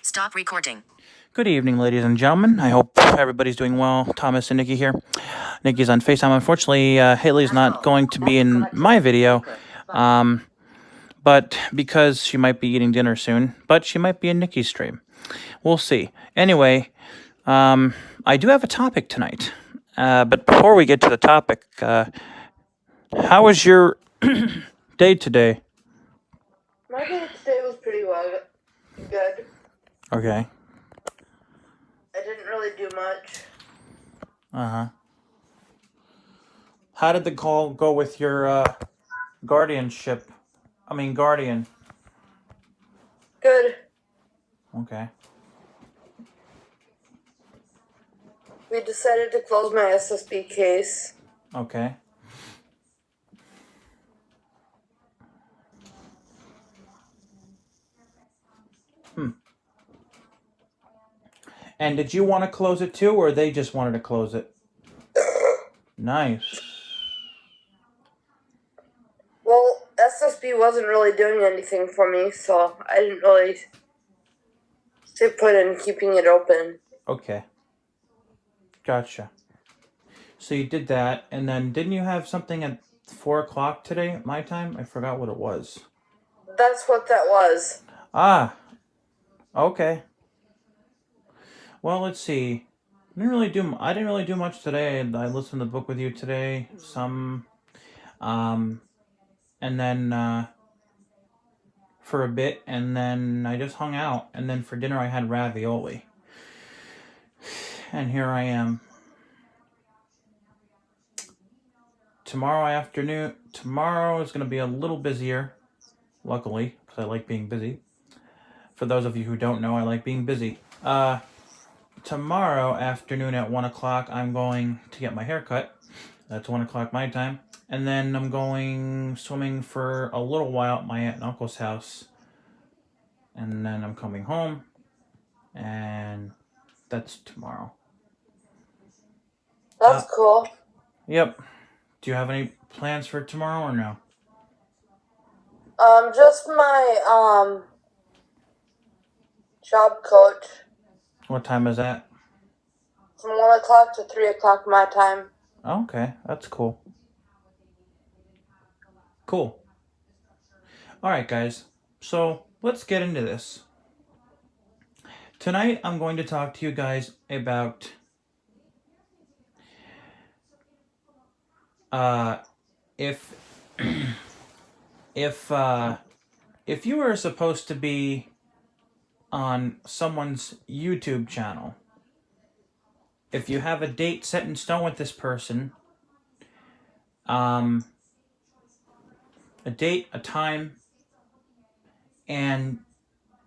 Stop recording. Good evening, ladies and gentlemen. I hope everybody's doing well. Thomas and Nikki here. Nikki's on FaceTime. Unfortunately, Haley's not going to be in my video, but because she might be eating dinner soon, but she might be in Nikki's stream. We'll see. Anyway, I do have a topic tonight. But before we get to the topic, how was your day today? My day today was pretty good. Okay. I didn't really do much. Uh-huh. How did the call go with your guardianship? I mean, guardian. Good. Okay. We decided to close my SSB case. Okay. And did you want to close it too, or they just wanted to close it? Nice. Well, SSB wasn't really doing anything for me, so I didn't really stay put in keeping it open. Okay. Gotcha. So you did that, and then didn't you have something at 4 o'clock today at my time? I forgot what it was. That's what that was. Ah. Okay. Well, let's see. I didn't really do much today. I listened to the book with you today. Some, and then for a bit, and then I just hung out. And then for dinner, I had ravioli. And here I am. Tomorrow is going to be a little busier, luckily, because I like being busy. For those of you who don't know, I like being busy. Tomorrow afternoon at 1 o'clock, I'm going to get my hair cut. That's 1 o'clock my time. And then I'm going swimming for a little while at my aunt and uncle's house. And then I'm coming home. And that's tomorrow. That's cool. Yep. Do you have any plans for tomorrow or no? Just my, job coach. What time is that? From 1 o'clock to 3 o'clock my time. Okay, that's cool. Cool. Alright, guys. So, let's get into this. Tonight, I'm going to talk to you guys about if you were supposed to be on someone's YouTube channel, if you have a date set in stone with this person, a date, a time, and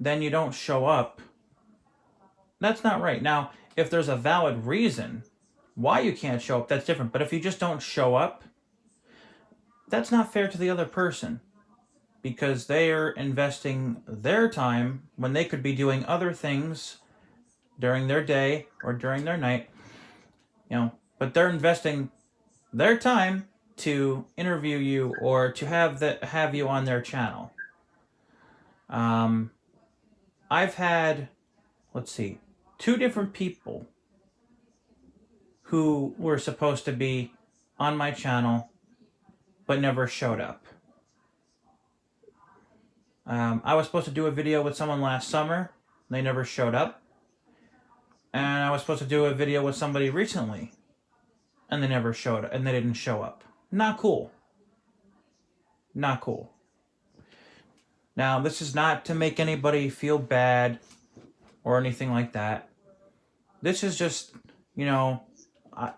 then you don't show up, that's not right. Now, if there's a valid reason why you can't show up, that's different. But if you just don't show up, that's not fair to the other person, because they are investing their time when they could be doing other things during their day or during their night, but they're investing their time to interview you or to have you on their channel. I've had, let's see, 2 different people who were supposed to be on my channel but never showed up. I was supposed to do a video with someone last summer. They never showed up. And I was supposed to do a video with somebody recently, and they never showed up, and they didn't show up. Not cool. Not cool. Now, this is not to make anybody feel bad or anything like that. This is just,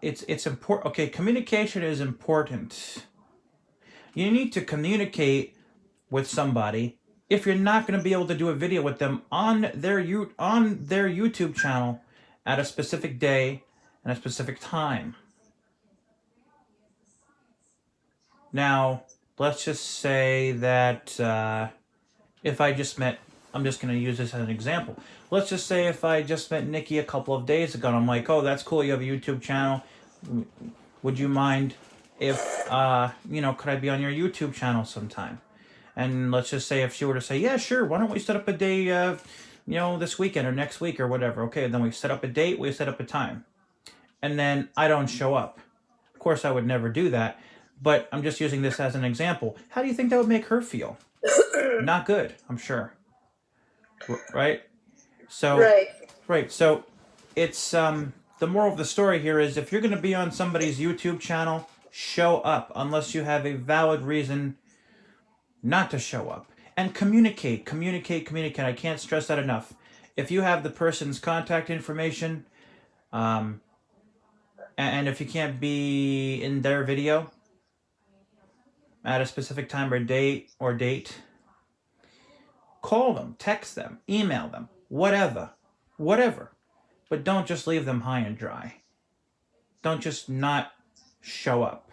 it's important. Okay, communication is important. You need to communicate with somebody if you're not going to be able to do a video with them on their YouTube channel at a specific day and a specific time. Now, let's just say that if I just met, I'm just going to use this as an example. Let's just say if I just met Nikki a couple of days ago, and I'm like, oh, that's cool, you have a YouTube channel. Would you mind if, could I be on your YouTube channel sometime? And let's just say if she were to say, yeah, sure, why don't we set up a day this weekend or next week or whatever. Okay, then we set up a date, we set up a time. And then I don't show up. Of course, I would never do that, but I'm just using this as an example. How do you think that would make her feel? Not good, I'm sure. Right? So, Right. right. So, it's the moral of the story here is if you're going to be on somebody's YouTube channel, show up unless you have a valid reason not to show up. And communicate. I can't stress that enough. If you have the person's contact information, and if you can't be in their video at a specific time or date, call them, text them, email them, whatever. But don't just leave them high and dry. Don't just not show up.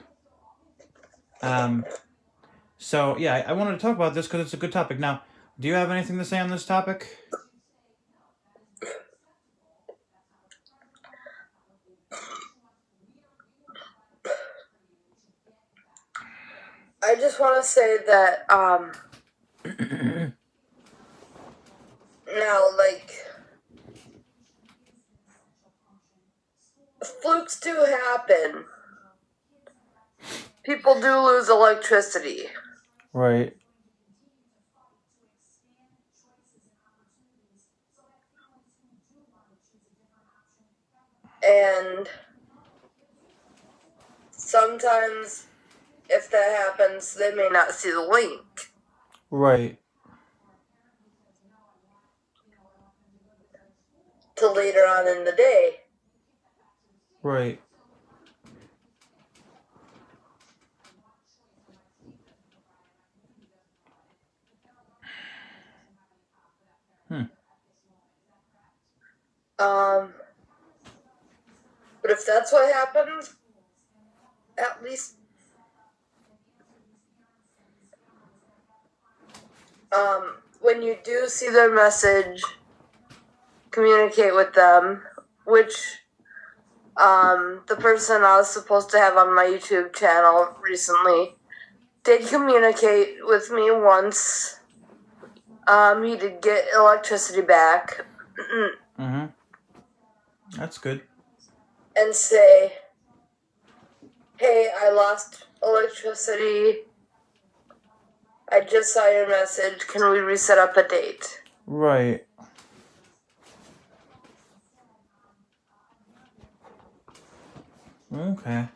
So, yeah, I wanted to talk about this because it's a good topic. Now, do you have anything to say on this topic? I just want to say that, now, like, flukes do happen. People do lose electricity. Right. And sometimes, if that happens, they may not see the link. Right. Till later on in the day. Right. But if that's what happens, at least when you do see their message, communicate with them, which the person I was supposed to have on my YouTube channel recently did communicate with me once. He did get electricity back. Mm-hmm. That's good. And say, hey, I lost electricity. I just saw your message. Can we reset up a date? Right. Okay.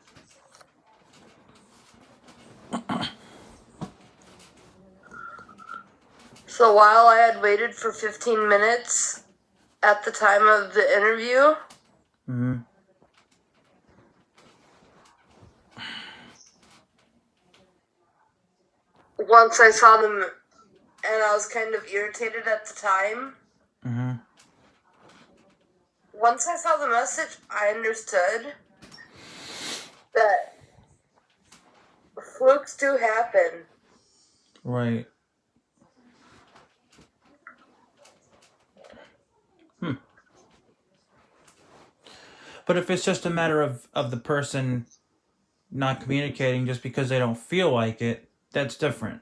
So while I had waited for 15 minutes at the time of the interview, Mm-hmm. once I saw them, and I was kind of irritated at the time, Mm-hmm. once I saw the message, I understood that flukes do happen. Right. But if it's just a matter of the person not communicating just because they don't feel like it, that's different.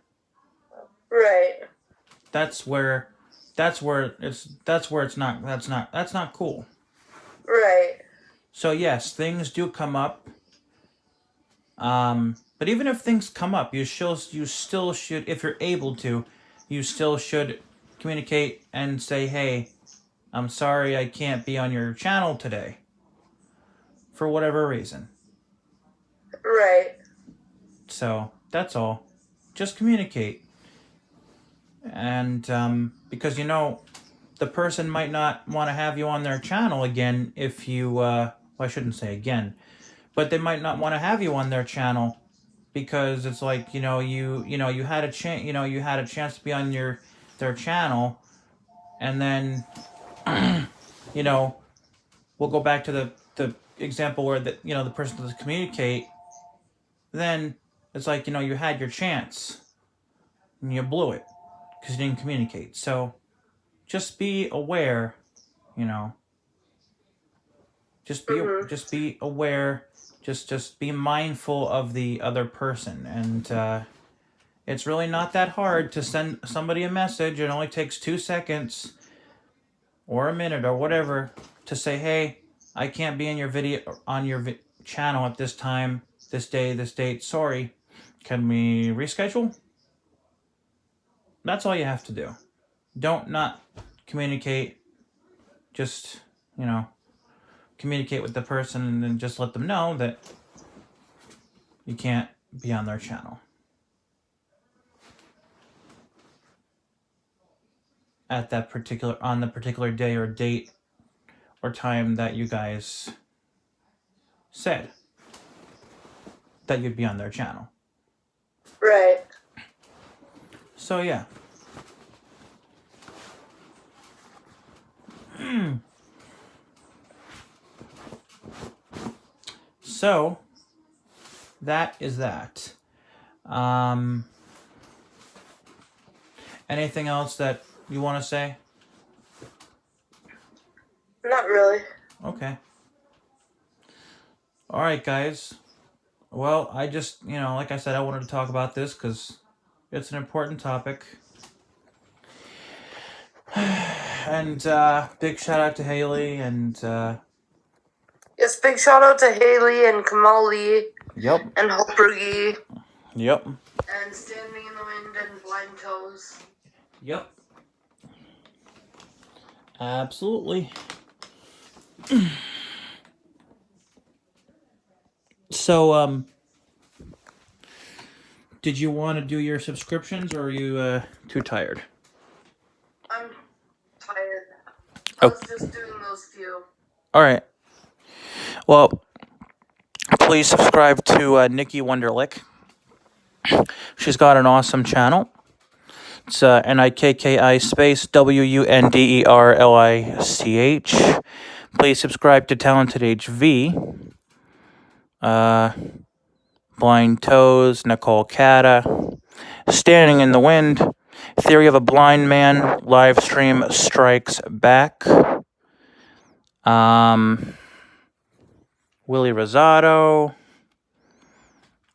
Right. That's where it's not cool. Right. So yes, things do come up. But even if things come up, you still should, if you're able to, you still should communicate and say, hey, I'm sorry I can't be on your channel today. For whatever reason. Right. So, that's all. Just communicate. And, because, the person might not want to have you on their channel again if you, well, I shouldn't say again, but they might not want to have you on their channel because it's like, you had a chance to be on their channel, and then, we'll go back to the example where the person doesn't communicate. Then it's like, you had your chance and you blew it because you didn't communicate. So just be aware, just be aware, just be mindful of the other person. And it's really not that hard to send somebody a message. It only takes 2 seconds. or a minute or whatever to say, hey, I can't be in your video on your channel at this time, this day, this date. Sorry. Can we reschedule? That's all you have to do. Don't not communicate. Just, communicate with the person and then just let them know that you can't be on their channel at that on the particular day or date or time that you guys said that you'd be on their channel. Right. So yeah. So that is that. Anything else that you want to say? Not really. Okay. All right, guys. Well, I just, like I said, I wanted to talk about this because it's an important topic. And big shout out to Haley and... Yes, big shout out to Haley and Kamal Lee. Yep. And Hopergy. Yep. And Standing in the Wind and Blind Toes. Yep. Absolutely. So, did you want to do your subscriptions or are you too tired? I'm tired. I was just doing those few. All right. Well, please subscribe to Nikki Wunderlich. She's got an awesome channel. It's NIKKI space WUNDERLICH. Please subscribe to Talented HV. Blind Toes, Nicole Cata. Standing in the Wind. Theory of a Blind Man. Live stream strikes back. Willie Rosado.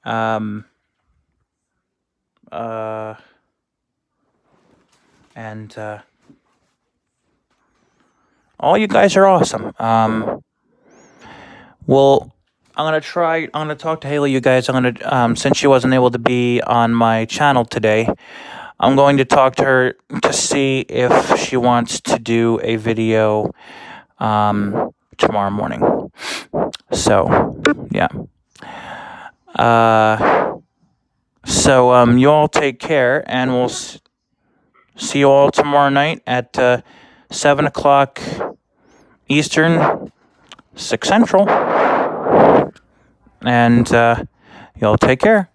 And all you guys are awesome. Well, I'm gonna talk to Haley, you guys. Since she wasn't able to be on my channel today, I'm going to talk to her to see if she wants to do a video tomorrow morning. So, yeah. So you all take care, and we'll see you all tomorrow night at 7 o'clock Eastern, 6 Central. And y'all take care.